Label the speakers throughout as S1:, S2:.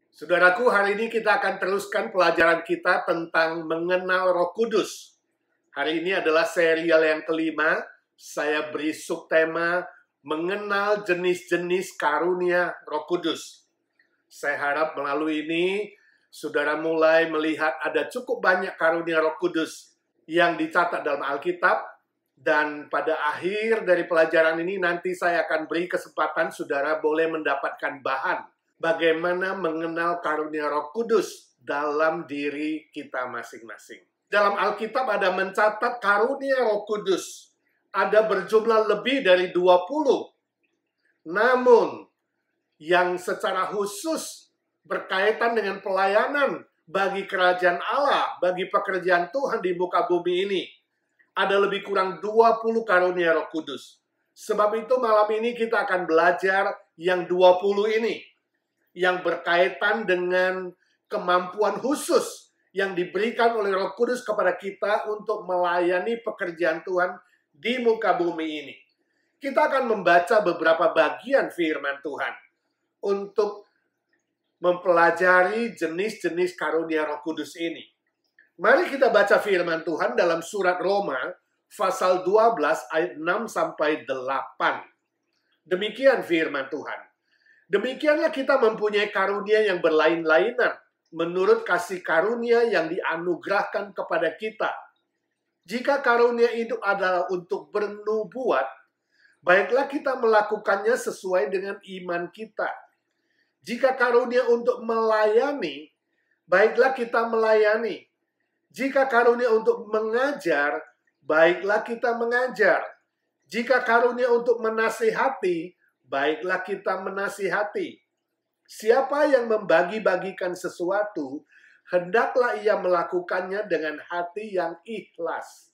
S1: Saudaraku, hari ini kita akan teruskan pelajaran kita tentang mengenal Roh Kudus. Hari ini adalah serial yang kelima. Saya beri subtema mengenal jenis-jenis karunia Roh Kudus. Saya harap melalui ini, saudara mulai melihat ada cukup banyak karunia Roh Kudus yang dicatat dalam Alkitab. Dan pada akhir dari pelajaran ini nanti saya akan beri kesempatan saudara boleh mendapatkan bahan bagaimana mengenal karunia Roh Kudus dalam diri kita masing-masing. Dalam Alkitab ada mencatat karunia Roh Kudus ada berjumlah lebih dari 20. Namun yang secara khusus berkaitan dengan pelayanan bagi kerajaan Allah, bagi pekerjaan Tuhan di muka bumi ini, ada lebih kurang 20 karunia Roh Kudus. Sebab itu malam ini kita akan belajar yang 20 ini, yang berkaitan dengan kemampuan khusus yang diberikan oleh Roh Kudus kepada kita untuk melayani pekerjaan Tuhan di muka bumi ini. Kita akan membaca beberapa bagian firman Tuhan untuk mempelajari jenis-jenis karunia Roh Kudus ini. Mari kita baca firman Tuhan dalam surat Roma pasal 12 ayat 6 sampai 8. Demikian firman Tuhan. Demikianlah kita mempunyai karunia yang berlain-lainan menurut kasih karunia yang dianugerahkan kepada kita. Jika karunia itu adalah untuk bernubuat, baiklah kita melakukannya sesuai dengan iman kita. Jika karunia untuk melayani, baiklah kita melayani. Jika karunia untuk mengajar, baiklah kita mengajar. Jika karunia untuk menasihati, baiklah kita menasihati. Siapa yang membagi-bagikan sesuatu, hendaklah ia melakukannya dengan hati yang ikhlas.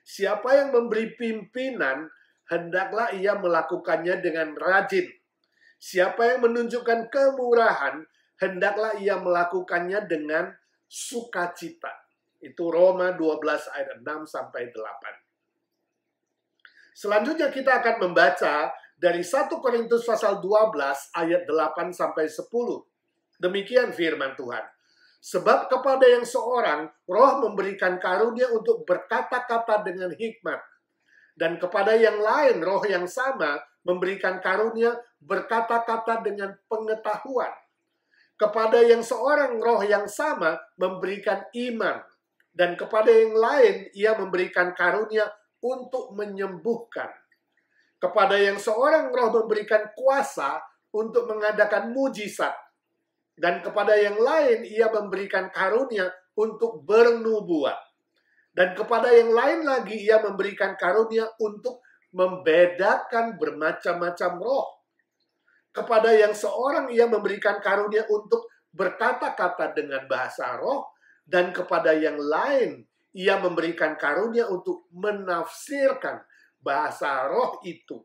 S1: Siapa yang memberi pimpinan, hendaklah ia melakukannya dengan rajin. Siapa yang menunjukkan kemurahan, hendaklah ia melakukannya dengan sukacita. Itu Roma 12 ayat 6 sampai 8. Selanjutnya kita akan membaca dari 1 Korintus pasal 12 ayat 8 sampai 10. Demikian firman Tuhan. Sebab kepada yang seorang Roh memberikan karunia untuk berkata-kata dengan hikmat, dan kepada yang lain Roh yang sama memberikan karunia berkata-kata dengan pengetahuan. Kepada yang seorang Roh yang sama memberikan iman, dan kepada yang lain ia memberikan karunia untuk menyembuhkan. Kepada yang seorang Roh memberikan kuasa untuk mengadakan mujizat. Dan kepada yang lain ia memberikan karunia untuk bernubuat. Dan kepada yang lain lagi ia memberikan karunia untuk membedakan bermacam-macam roh. Kepada yang seorang ia memberikan karunia untuk berkata-kata dengan bahasa roh. Dan kepada yang lain, ia memberikan karunia untuk menafsirkan bahasa roh itu.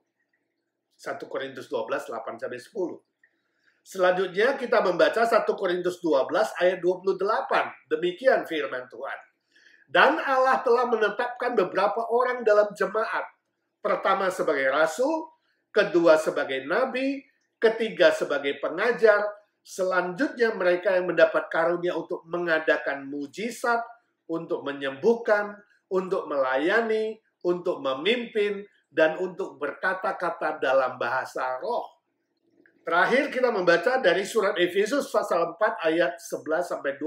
S1: 1 Korintus 12, 8-10. Selanjutnya kita membaca 1 Korintus 12 ayat 28. Demikian firman Tuhan. Dan Allah telah menetapkan beberapa orang dalam jemaat. Pertama sebagai rasul, kedua sebagai nabi, ketiga sebagai pengajar, selanjutnya mereka yang mendapat karunia untuk mengadakan mujizat, untuk menyembuhkan, untuk melayani, untuk memimpin, dan untuk berkata-kata dalam bahasa roh. Terakhir kita membaca dari surat Efesus pasal 4 ayat 11-12.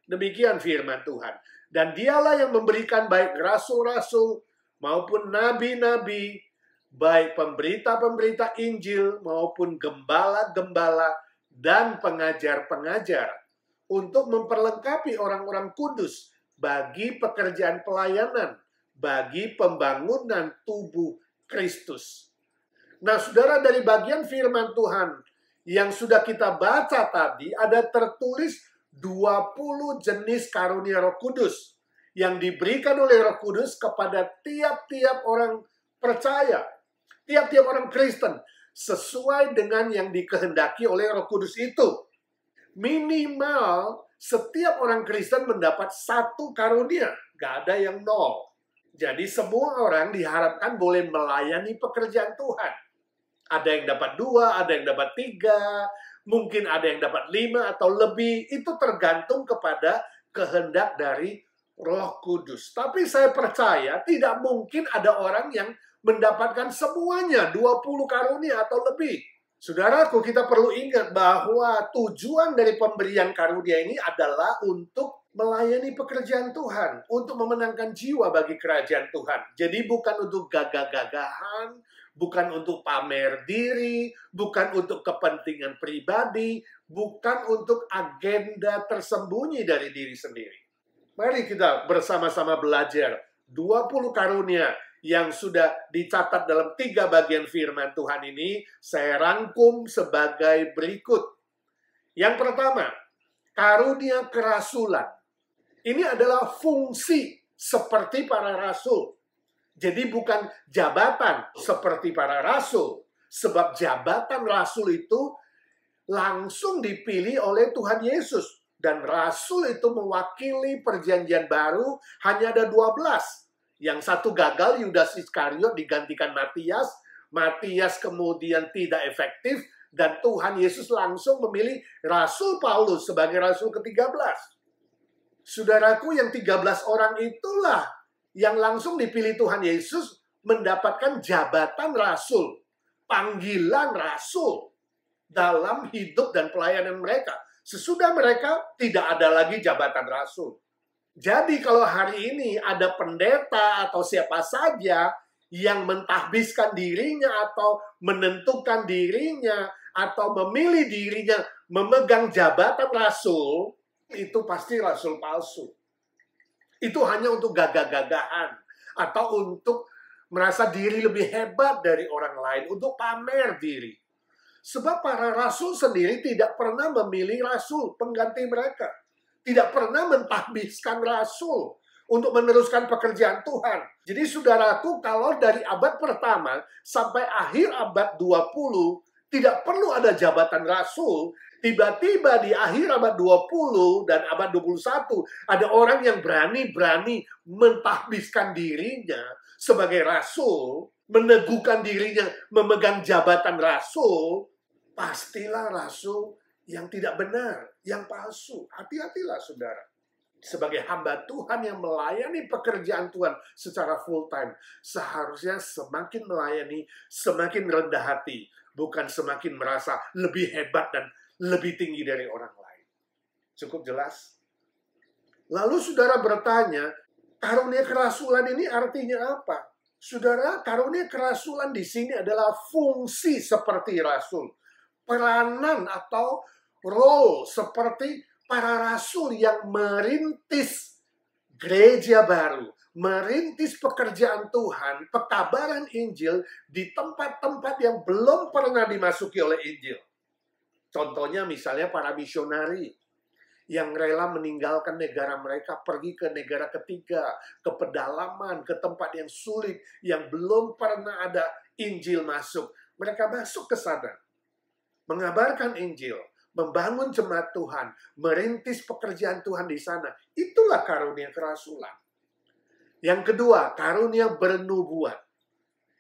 S1: Demikian firman Tuhan. Dan dialah yang memberikan baik rasul-rasul maupun nabi-nabi, baik pemberita-pemberita Injil maupun gembala-gembala, dan pengajar-pengajar untuk memperlengkapi orang-orang kudus bagi pekerjaan pelayanan, bagi pembangunan tubuh Kristus. Nah, saudara, dari bagian firman Tuhan yang sudah kita baca tadi, ada tertulis 20 jenis karunia Roh Kudus yang diberikan oleh Roh Kudus kepada tiap-tiap orang percaya, tiap-tiap orang Kristen, sesuai dengan yang dikehendaki oleh Roh Kudus itu. Minimal setiap orang Kristen mendapat 1 karunia. Gak ada yang 0. Jadi semua orang diharapkan boleh melayani pekerjaan Tuhan. Ada yang dapat 2, ada yang dapat 3, Mungkin ada yang dapat 5 atau lebih. Itu tergantung kepada kehendak dari Roh Kudus. Tapi saya percaya tidak mungkin ada orang yang mendapatkan semuanya 20 karunia atau lebih. Saudaraku, kita perlu ingat bahwa tujuan dari pemberian karunia ini adalah untuk melayani pekerjaan Tuhan, untuk memenangkan jiwa bagi kerajaan Tuhan. Jadi bukan untuk gagah-gagahan, bukan untuk pamer diri, bukan untuk kepentingan pribadi, bukan untuk agenda tersembunyi dari diri sendiri. Mari kita bersama-sama belajar 20 karunia yang sudah dicatat dalam 3 bagian firman Tuhan ini, saya rangkum sebagai berikut. Yang pertama, karunia kerasulan. Ini adalah fungsi seperti para rasul. Jadi bukan jabatan seperti para rasul. Sebab jabatan rasul itu langsung dipilih oleh Tuhan Yesus. Dan rasul itu mewakili perjanjian baru hanya ada 12. Yang satu gagal, Yudas Iskariot digantikan Matias. Matias kemudian tidak efektif. Dan Tuhan Yesus langsung memilih Rasul Paulus sebagai Rasul ke-13. Saudaraku, yang 13 orang itulah yang langsung dipilih Tuhan Yesus mendapatkan jabatan Rasul. Panggilan Rasul dalam hidup dan pelayanan mereka. Sesudah mereka tidak ada lagi jabatan Rasul. Jadi kalau hari ini ada pendeta atau siapa saja yang mentahbiskan dirinya atau menentukan dirinya atau memilih dirinya memegang jabatan rasul, itu pasti rasul palsu. Itu hanya untuk gagah-gagahan atau untuk merasa diri lebih hebat dari orang lain, untuk pamer diri. Sebab para rasul sendiri tidak pernah memilih rasul pengganti mereka. Tidak pernah mentahbiskan rasul untuk meneruskan pekerjaan Tuhan. Jadi saudaraku, kalau dari abad pertama sampai akhir abad 20, tidak perlu ada jabatan rasul. Tiba-tiba di akhir abad 20 dan abad 21, ada orang yang berani-berani mentahbiskan dirinya sebagai rasul, meneguhkan dirinya memegang jabatan rasul. Pastilah rasul yang tidak benar, yang palsu. Hati-hatilah saudara. Sebagai hamba Tuhan yang melayani pekerjaan Tuhan secara full time, seharusnya semakin melayani, semakin rendah hati, bukan semakin merasa lebih hebat dan lebih tinggi dari orang lain. Cukup jelas? Lalu saudara bertanya, karunia kerasulan ini artinya apa? Saudara, karunia kerasulan di sini adalah fungsi seperti rasul. Peranan atau role seperti para rasul yang merintis gereja baru, merintis pekerjaan Tuhan, pekabaran Injil di tempat-tempat yang belum pernah dimasuki oleh Injil. Contohnya misalnya para misionari yang rela meninggalkan negara mereka, pergi ke negara ketiga, ke pedalaman, ke tempat yang sulit, yang belum pernah ada Injil masuk. Mereka masuk ke sana, mengabarkan Injil, membangun jemaat Tuhan, merintis pekerjaan Tuhan di sana. Itulah karunia kerasulan. Yang kedua, karunia bernubuat.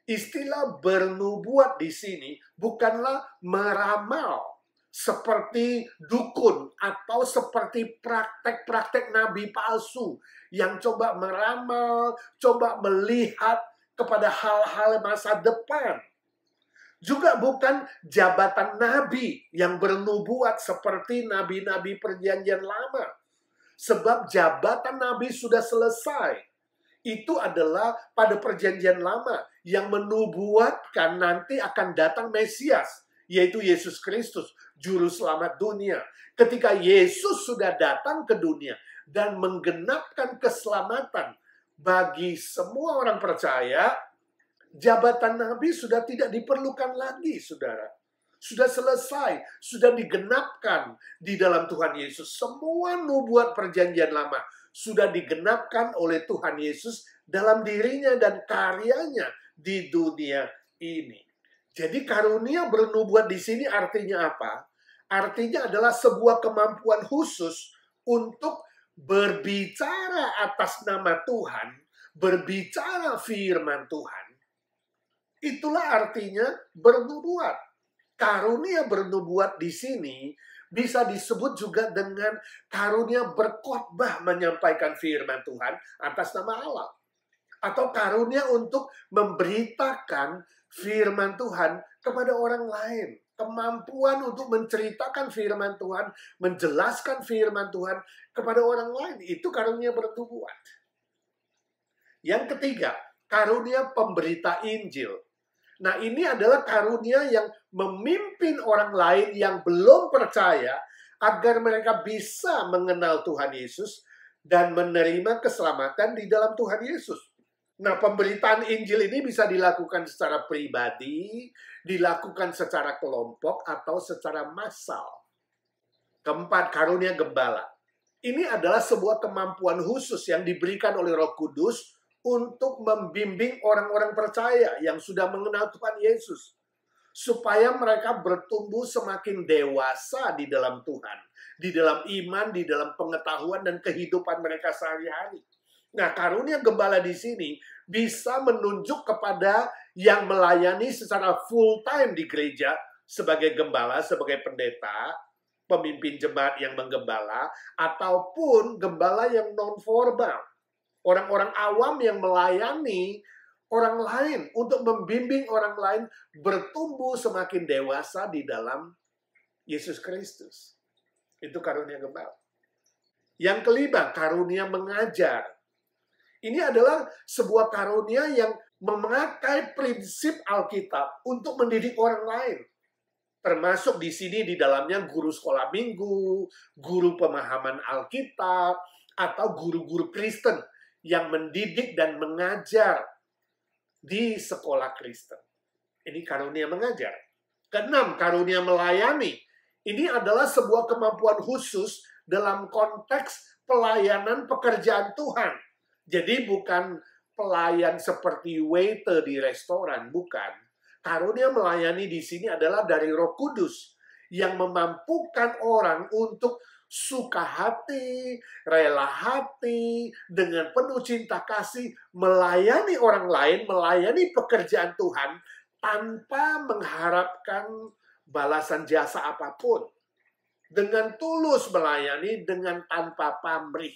S1: Istilah bernubuat di sini bukanlah meramal seperti dukun atau seperti praktek-praktek nabi palsu yang coba meramal, coba melihat kepada hal-hal masa depan. Juga bukan jabatan nabi yang bernubuat seperti nabi-nabi perjanjian lama. Sebab jabatan nabi sudah selesai. Itu adalah pada perjanjian lama yang menubuatkan nanti akan datang Mesias, yaitu Yesus Kristus, juru selamat dunia. Ketika Yesus sudah datang ke dunia dan menggenapkan keselamatan bagi semua orang percaya, jabatan nabi sudah tidak diperlukan lagi, saudara. Sudah selesai, sudah digenapkan di dalam Tuhan Yesus. Semua nubuat perjanjian lama sudah digenapkan oleh Tuhan Yesus dalam dirinya dan karyanya di dunia ini. Jadi karunia bernubuat di sini artinya apa? Artinya adalah sebuah kemampuan khusus untuk berbicara atas nama Tuhan, berbicara firman Tuhan. Itulah artinya bernubuat. Karunia bernubuat di sini bisa disebut juga dengan karunia berkhotbah menyampaikan firman Tuhan atas nama Allah. Atau karunia untuk memberitakan firman Tuhan kepada orang lain. Kemampuan untuk menceritakan firman Tuhan, menjelaskan firman Tuhan kepada orang lain. Itu karunia bernubuat. Yang ketiga, karunia pemberita Injil. Nah, ini adalah karunia yang memimpin orang lain yang belum percaya agar mereka bisa mengenal Tuhan Yesus dan menerima keselamatan di dalam Tuhan Yesus. Nah, pemberitaan Injil ini bisa dilakukan secara pribadi, dilakukan secara kelompok, atau secara massal. Keempat, karunia gembala. Ini adalah sebuah kemampuan khusus yang diberikan oleh Roh Kudus untuk membimbing orang-orang percaya yang sudah mengenal Tuhan Yesus, supaya mereka bertumbuh semakin dewasa di dalam Tuhan, di dalam iman, di dalam pengetahuan dan kehidupan mereka sehari-hari. Nah, karunia gembala di sini bisa menunjuk kepada yang melayani secara full time di gereja sebagai gembala, sebagai pendeta, pemimpin jemaat yang menggembala, ataupun gembala yang non-formal. Orang-orang awam yang melayani orang lain untuk membimbing orang lain bertumbuh semakin dewasa di dalam Yesus Kristus. Itu karunia gembala. Yang kelima, karunia mengajar. Ini adalah sebuah karunia yang memakai prinsip Alkitab untuk mendidik orang lain. Termasuk di sini di dalamnya guru sekolah minggu, guru pemahaman Alkitab, atau guru-guru Kristen yang mendidik dan mengajar di sekolah Kristen. Ini karunia mengajar. Keenam, karunia melayani. Ini adalah sebuah kemampuan khusus dalam konteks pelayanan pekerjaan Tuhan. Jadi bukan pelayan seperti waiter di restoran, bukan. Karunia melayani di sini adalah dari Roh Kudus yang memampukan orang untuk suka hati, rela hati, dengan penuh cinta kasih, melayani orang lain, melayani pekerjaan Tuhan, tanpa mengharapkan balasan jasa apapun. Dengan tulus melayani, dengan tanpa pamrih.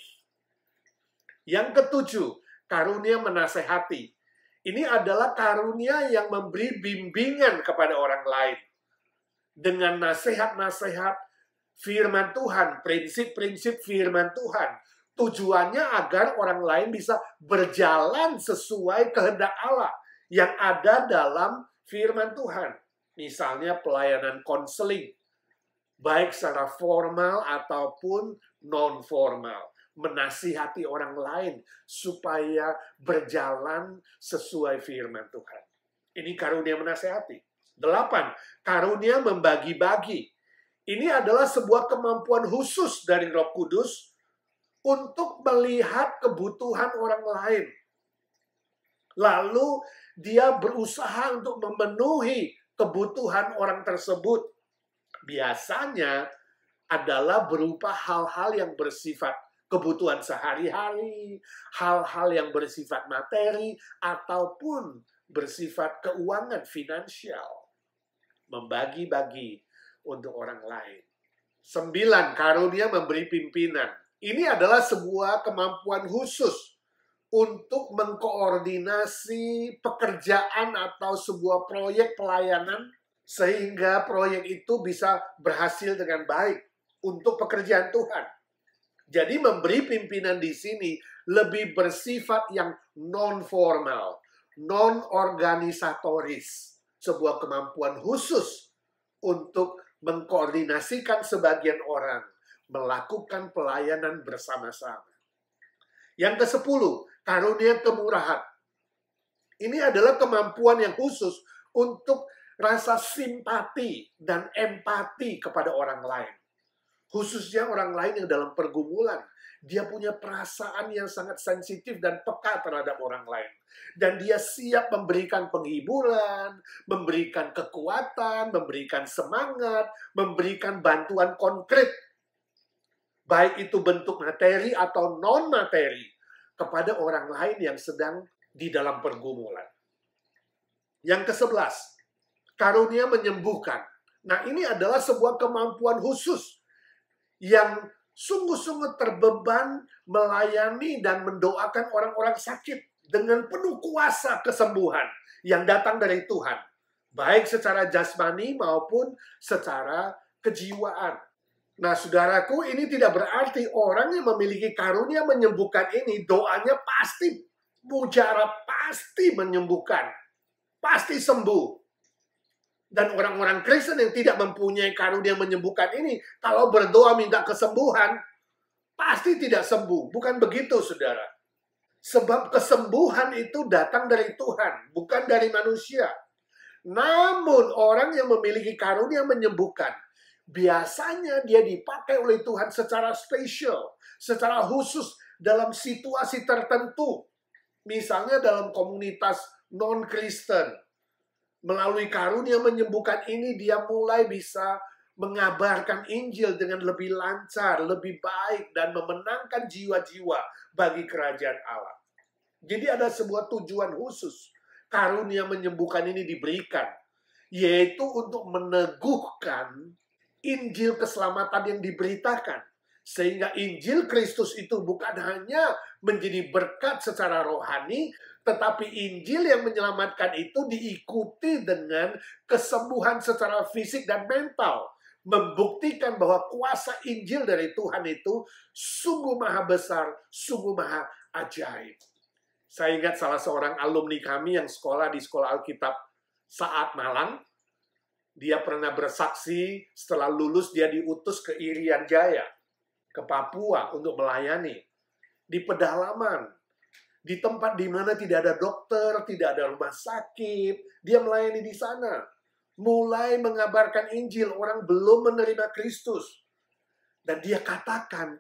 S1: Yang ketujuh, karunia menasehati. Ini adalah karunia yang memberi bimbingan kepada orang lain. Dengan nasihat-nasihat firman Tuhan, prinsip-prinsip firman Tuhan. Tujuannya agar orang lain bisa berjalan sesuai kehendak Allah yang ada dalam firman Tuhan. Misalnya pelayanan konseling, baik secara formal ataupun non-formal. Menasihati orang lain supaya berjalan sesuai firman Tuhan. Ini karunia menasihati. 8. Karunia membagi-bagi. Ini adalah sebuah kemampuan khusus dari Roh Kudus untuk melihat kebutuhan orang lain. Lalu dia berusaha untuk memenuhi kebutuhan orang tersebut. Biasanya adalah berupa hal-hal yang bersifat kebutuhan sehari-hari, hal-hal yang bersifat materi, ataupun bersifat keuangan finansial. Membagi-bagi untuk orang lain. 9. Karunia memberi pimpinan. Ini adalah sebuah kemampuan khusus untuk mengkoordinasi pekerjaan atau sebuah proyek pelayanan sehingga proyek itu bisa berhasil dengan baik untuk pekerjaan Tuhan. Jadi memberi pimpinan di sini lebih bersifat yang non-formal, non-organisatoris. Sebuah kemampuan khusus untuk mengkoordinasikan sebagian orang melakukan pelayanan bersama-sama. Yang ke-10, karunia kemurahan. Ini adalah kemampuan yang khusus untuk rasa simpati dan empati kepada orang lain. Khususnya orang lain yang dalam pergumulan. Dia punya perasaan yang sangat sensitif dan peka terhadap orang lain. Dan dia siap memberikan penghiburan, memberikan kekuatan, memberikan semangat, memberikan bantuan konkret. Baik itu bentuk materi atau non-materi kepada orang lain yang sedang di dalam pergumulan. Yang ke-11, karunia menyembuhkan. Nah, ini adalah sebuah kemampuan khusus yang sungguh-sungguh terbeban melayani dan mendoakan orang-orang sakit dengan penuh kuasa kesembuhan yang datang dari Tuhan, baik secara jasmani maupun secara kejiwaan. Nah, saudaraku, ini tidak berarti orang yang memiliki karunia menyembuhkan ini, doanya pasti mujarab, pasti menyembuhkan, pasti sembuh. Dan orang-orang Kristen yang tidak mempunyai karunia menyembuhkan ini, kalau berdoa minta kesembuhan, pasti tidak sembuh. Bukan begitu, saudara. Sebab kesembuhan itu datang dari Tuhan, bukan dari manusia. Namun orang yang memiliki karunia menyembuhkan, biasanya dia dipakai oleh Tuhan secara spesial, secara khusus dalam situasi tertentu. Misalnya dalam komunitas non-Kristen. Melalui karunia menyembuhkan ini, dia mulai bisa mengabarkan Injil dengan lebih lancar, lebih baik, dan memenangkan jiwa-jiwa bagi kerajaan Allah. Jadi ada sebuah tujuan khusus. Karunia menyembuhkan ini diberikan, yaitu untuk meneguhkan Injil keselamatan yang diberitakan. Sehingga Injil Kristus itu bukan hanya menjadi berkat secara rohani, tetapi Injil yang menyelamatkan itu diikuti dengan kesembuhan secara fisik dan mental. Membuktikan bahwa kuasa Injil dari Tuhan itu sungguh maha besar, sungguh maha ajaib. Saya ingat salah seorang alumni kami yang sekolah di Sekolah Alkitab Saat Malang. Dia pernah bersaksi setelah lulus dia diutus ke Irian Jaya, ke Papua untuk melayani. Di pedalaman, di tempat di mana tidak ada dokter, tidak ada rumah sakit, dia melayani di sana. Mulai mengabarkan Injil, orang belum menerima Kristus. Dan dia katakan,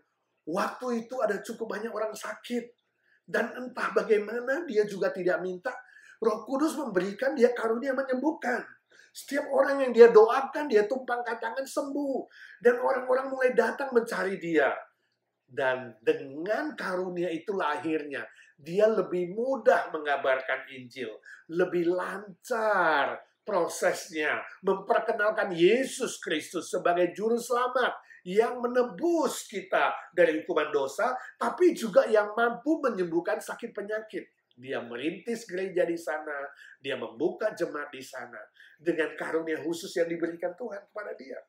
S1: waktu itu ada cukup banyak orang sakit. Dan entah bagaimana dia juga tidak minta, Roh Kudus memberikan dia karunia menyembuhkan. Setiap orang yang dia doakan, dia tumpangkan tangan sembuh. Dan orang-orang mulai datang mencari dia. Dan dengan karunia itu lahirnya, dia lebih mudah mengabarkan Injil. Lebih lancar prosesnya. Memperkenalkan Yesus Kristus sebagai Juru Selamat yang menebus kita dari hukuman dosa, tapi juga yang mampu menyembuhkan sakit penyakit. Dia merintis gereja di sana, dia membuka jemaat di sana, dengan karunia khusus yang diberikan Tuhan kepada dia.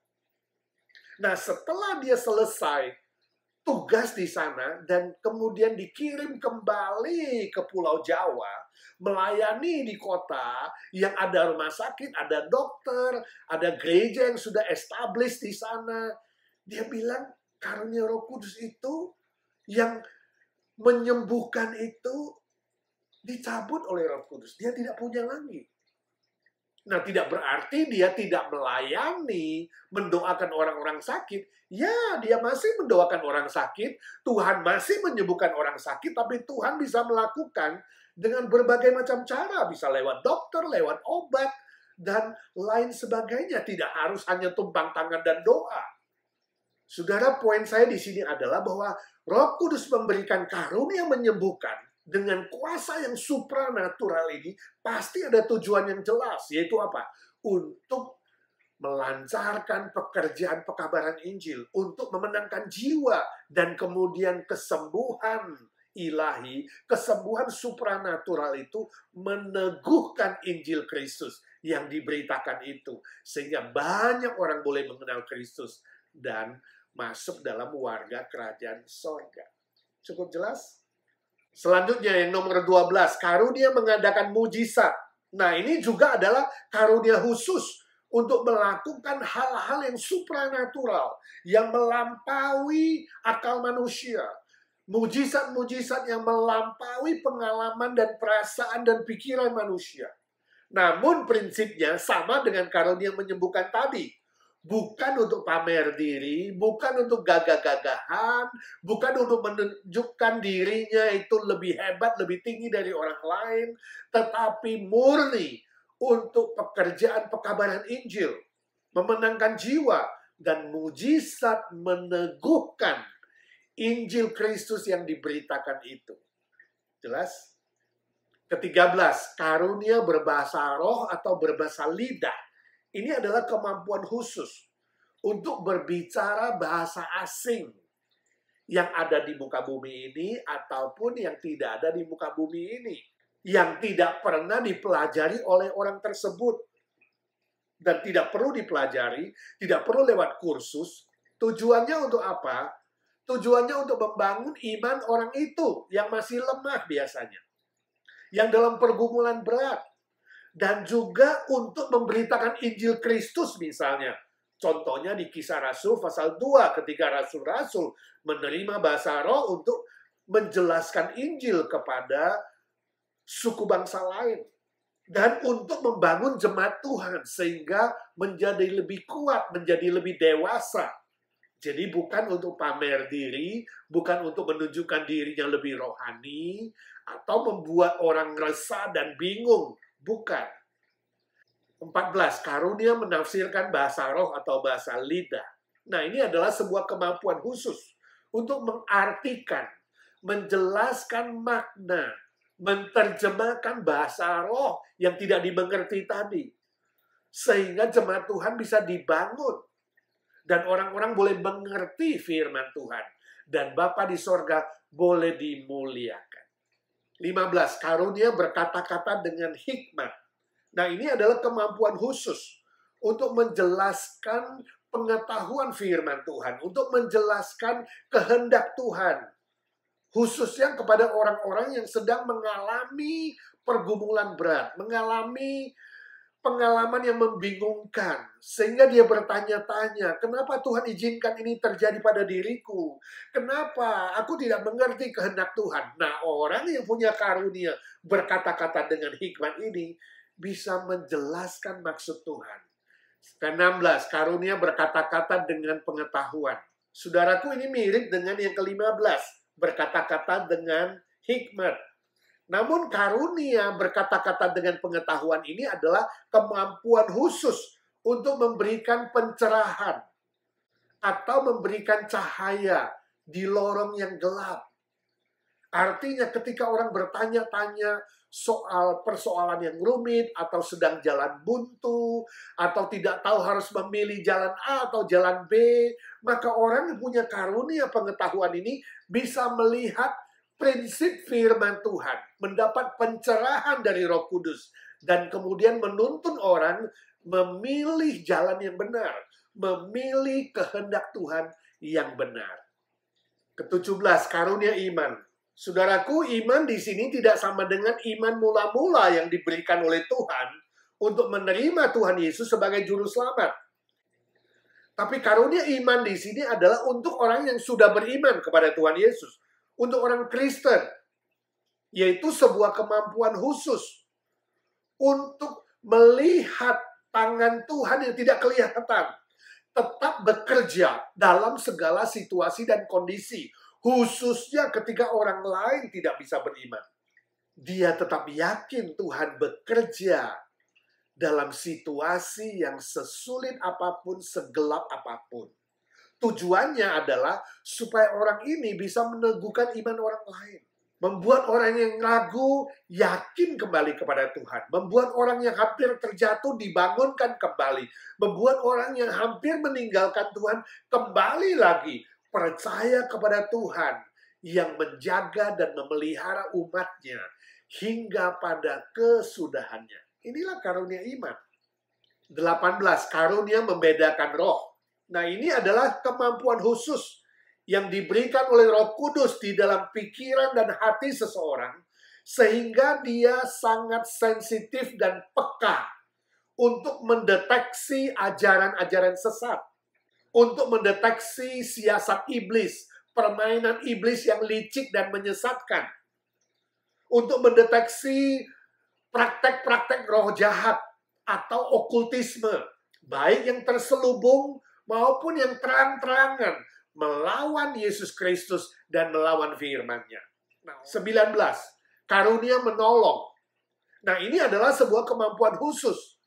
S1: Nah, setelah dia selesai tugas di sana dan kemudian dikirim kembali ke Pulau Jawa, melayani di kota yang ada rumah sakit, ada dokter, ada gereja yang sudah established di sana. Dia bilang karunia Roh Kudus itu yang menyembuhkan itu dicabut oleh Roh Kudus. Dia tidak punya lagi. Nah, tidak berarti dia tidak melayani, mendoakan orang-orang sakit. Ya, dia masih mendoakan orang sakit. Tuhan masih menyembuhkan orang sakit, tapi Tuhan bisa melakukan dengan berbagai macam cara. Bisa lewat dokter, lewat obat, dan lain sebagainya. Tidak harus hanya tumpang tangan dan doa. Saudara, poin saya di sini adalah bahwa Roh Kudus memberikan karunia menyembuhkan dengan kuasa yang supranatural ini pasti ada tujuan yang jelas, yaitu apa? Untuk melancarkan pekerjaan pekabaran Injil, untuk memenangkan jiwa, dan kemudian kesembuhan ilahi, kesembuhan supranatural itu meneguhkan Injil Kristus yang diberitakan itu, sehingga banyak orang boleh mengenal Kristus dan masuk dalam warga kerajaan sorga. Cukup jelas? Selanjutnya yang nomor 12, karunia mengadakan mujizat. Nah, ini juga adalah karunia khusus untuk melakukan hal-hal yang supranatural, yang melampaui akal manusia. Mujizat-mujizat yang melampaui pengalaman dan perasaan dan pikiran manusia. Namun prinsipnya sama dengan karunia menyembuhkan tadi. Bukan untuk pamer diri, bukan untuk gagah-gagahan, bukan untuk menunjukkan dirinya itu lebih hebat, lebih tinggi dari orang lain, tetapi murni untuk pekerjaan pekabaran Injil, memenangkan jiwa, dan mujizat meneguhkan Injil Kristus yang diberitakan itu. Jelas? Ke-13, karunia berbahasa roh atau berbahasa lidah Ini adalah kemampuan khusus untuk berbicara bahasa asing yang ada di muka bumi ini ataupun yang tidak ada di muka bumi ini, yang tidak pernah dipelajari oleh orang tersebut dan tidak perlu dipelajari, tidak perlu lewat kursus. Tujuannya untuk apa? Tujuannya untuk membangun iman orang itu yang masih lemah biasanya, yang dalam pergumulan berat, dan juga untuk memberitakan Injil Kristus misalnya. Contohnya di Kisah Rasul pasal 2 ketika rasul-rasul menerima bahasa roh untuk menjelaskan Injil kepada suku bangsa lain. Dan untuk membangun jemaat Tuhan sehingga menjadi lebih kuat, menjadi lebih dewasa. Jadi bukan untuk pamer diri, bukan untuk menunjukkan dirinya lebih rohani, atau membuat orang resah dan bingung. Bukan. 14. Karunia menafsirkan bahasa roh atau bahasa lidah. Nah, ini adalah sebuah kemampuan khusus untuk mengartikan, menjelaskan makna, menerjemahkan bahasa roh yang tidak dimengerti tadi. Sehingga jemaat Tuhan bisa dibangun. Dan orang-orang boleh mengerti firman Tuhan. Dan Bapa di sorga boleh dimuliakan. 15. Karunia berkata-kata dengan hikmat. Nah, ini adalah kemampuan khusus untuk menjelaskan pengetahuan firman Tuhan, untuk menjelaskan kehendak Tuhan, khususnya kepada orang-orang yang sedang mengalami pergumulan berat, mengalami pengalaman yang membingungkan, sehingga dia bertanya-tanya, kenapa Tuhan izinkan ini terjadi pada diriku? Kenapa aku tidak mengerti kehendak Tuhan? Nah, orang yang punya karunia berkata-kata dengan hikmat ini, bisa menjelaskan maksud Tuhan. Ke-16, karunia berkata-kata dengan pengetahuan. Saudaraku, ini mirip dengan yang ke-15, berkata-kata dengan hikmat. Namun karunia berkata-kata dengan pengetahuan ini adalah kemampuan khusus untuk memberikan pencerahan atau memberikan cahaya di lorong yang gelap. Artinya ketika orang bertanya-tanya soal persoalan yang rumit, atau sedang jalan buntu, atau tidak tahu harus memilih jalan A atau jalan B, maka orang yang punya karunia pengetahuan ini bisa melihat prinsip firman Tuhan, mendapat pencerahan dari Roh Kudus, dan kemudian menuntun orang memilih jalan yang benar, memilih kehendak Tuhan yang benar. Ke-17, karunia iman. Saudaraku, iman di sini tidak sama dengan iman mula-mula yang diberikan oleh Tuhan untuk menerima Tuhan Yesus sebagai juru selamat. Tapi karunia iman di sini adalah untuk orang yang sudah beriman kepada Tuhan Yesus. Untuk orang Kristen. Yaitu sebuah kemampuan khusus untuk melihat tangan Tuhan yang tidak kelihatan. Tetap bekerja dalam segala situasi dan kondisi. Khususnya ketika orang lain tidak bisa beriman. Dia tetap yakin Tuhan bekerja dalam situasi yang sesulit apapun, segelap apapun. Tujuannya adalah supaya orang ini bisa meneguhkan iman orang lain. Membuat orang yang ragu yakin kembali kepada Tuhan. Membuat orang yang hampir terjatuh dibangunkan kembali. Membuat orang yang hampir meninggalkan Tuhan kembali lagi. Percaya kepada Tuhan yang menjaga dan memelihara umatnya hingga pada kesudahannya. Inilah karunia iman. 18. Karunia membedakan roh. Nah, ini adalah kemampuan khusus yang diberikan oleh Roh Kudus di dalam pikiran dan hati seseorang sehingga dia sangat sensitif dan peka untuk mendeteksi ajaran-ajaran sesat. Untuk mendeteksi siasat iblis, permainan iblis yang licik dan menyesatkan. Untuk mendeteksi praktek-praktek roh jahat atau okultisme, baik yang terselubung maupun yang terang-terangan, melawan Yesus Kristus dan melawan firman-Nya. 19. Karunia menolong. Nah, ini adalah sebuah kemampuan khusus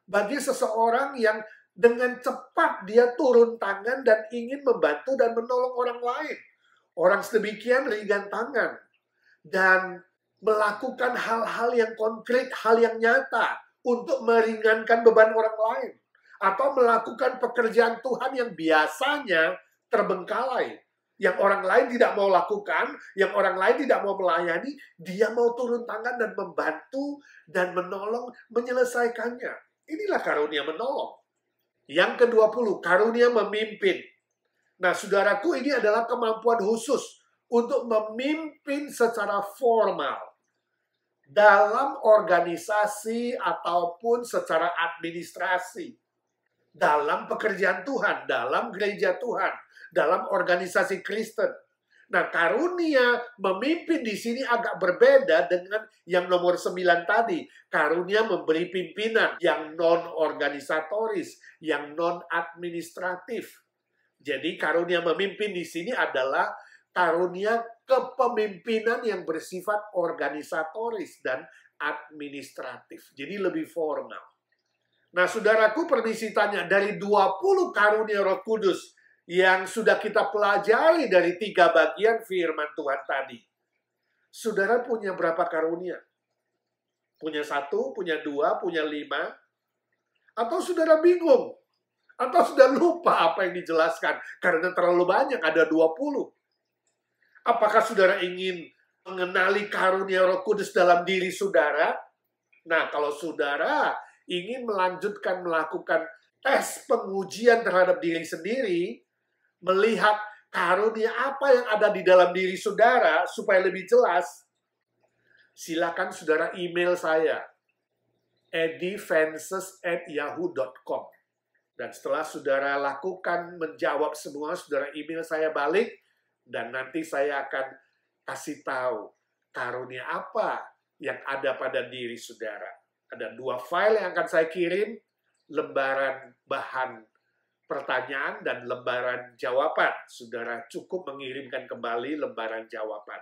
S1: bagi seseorang yang dengan cepat dia turun tangan dan ingin membantu dan menolong orang lain. Orang sedemikian ringan tangan dan melakukan hal-hal yang konkret, hal yang nyata untuk meringankan beban orang lain. atau melakukan pekerjaan Tuhan yang biasanya terbengkalai. Yang orang lain tidak mau lakukan, yang orang lain tidak mau melayani, dia mau turun tangan dan membantu dan menolong menyelesaikannya. Inilah karunia menolong. Yang ke-20, karunia memimpin. Nah, saudaraku, ini adalah kemampuan khusus untuk memimpin secara formal dalam organisasi ataupun secara administrasi, dalam pekerjaan Tuhan, dalam gereja Tuhan, dalam organisasi Kristen. Nah, karunia memimpin di sini agak berbeda dengan yang nomor 9 tadi. Karunia memberi pimpinan yang non-organisatoris, yang non-administratif. Jadi karunia memimpin di sini adalah karunia kepemimpinan yang bersifat organisatoris dan administratif. Jadi lebih formal. Nah, saudaraku, permisi tanya, dari 20 karunia Roh Kudus yang sudah kita pelajari dari 3 bagian firman Tuhan tadi, saudara punya berapa karunia? Punya 1, punya 2, punya 5? Atau saudara bingung? Atau sudah lupa apa yang dijelaskan? Karena terlalu banyak, ada 20. Apakah saudara ingin mengenali karunia Roh Kudus dalam diri saudara? Nah, kalau saudara ingin melanjutkan melakukan tes pengujian terhadap diri sendiri, melihat karunia apa yang ada di dalam diri saudara supaya lebih jelas, silakan saudara email saya, edifences@yahoo.com. Dan setelah saudara lakukan menjawab semua, saudara email saya balik, dan nanti saya akan kasih tahu karunia apa yang ada pada diri saudara. Ada 2 file yang akan saya kirim, lembaran bahan pertanyaan dan lembaran jawaban. Saudara cukup mengirimkan kembali lembaran jawaban.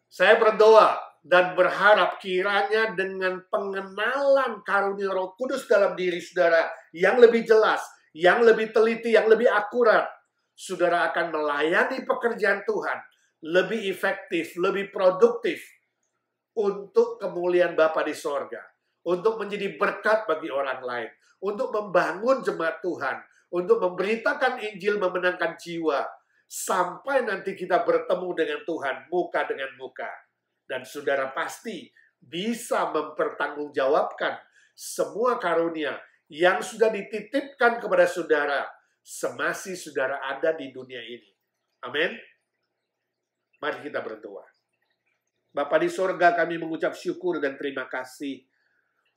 S1: Saya berdoa dan berharap kiranya dengan pengenalan karunia Roh Kudus dalam diri saudara yang lebih jelas, yang lebih teliti, yang lebih akurat, saudara akan melayani pekerjaan Tuhan lebih efektif, lebih produktif untuk kemuliaan Bapa di sorga, untuk menjadi berkat bagi orang lain, untuk membangun jemaat Tuhan, untuk memberitakan Injil, memenangkan jiwa, sampai nanti kita bertemu dengan Tuhan muka dengan muka. Dan saudara pasti bisa mempertanggungjawabkan semua karunia yang sudah dititipkan kepada saudara semasa saudara ada di dunia ini. Amin. Mari kita berdoa. Bapa di sorga, kami mengucap syukur dan terima kasih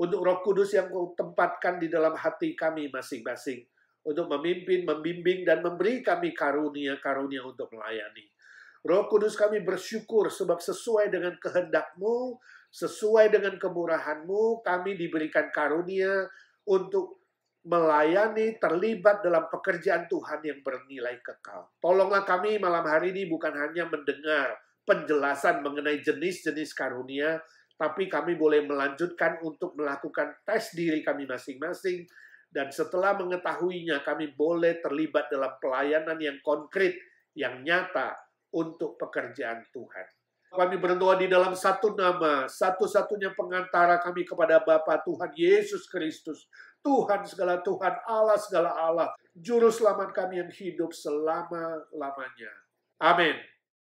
S1: untuk Roh Kudus yang Kau tempatkan di dalam hati kami masing-masing, untuk memimpin, membimbing, dan memberi kami karunia-karunia untuk melayani. Roh Kudus, kami bersyukur sebab sesuai dengan kehendak-Mu, sesuai dengan kemurahan-Mu, kami diberikan karunia untuk melayani, terlibat dalam pekerjaan Tuhan yang bernilai kekal. Tolonglah kami malam hari ini bukan hanya mendengar penjelasan mengenai jenis-jenis karunia, tapi kami boleh melanjutkan untuk melakukan tes diri kami masing-masing, dan setelah mengetahuinya, kami boleh terlibat dalam pelayanan yang konkret, yang nyata untuk pekerjaan Tuhan. Kami berdoa di dalam satu nama, satu-satunya pengantara kami kepada Bapa, Tuhan Yesus Kristus, Tuhan segala Tuhan, Allah segala Allah, Juru Selamat kami yang hidup selama-lamanya. Amin.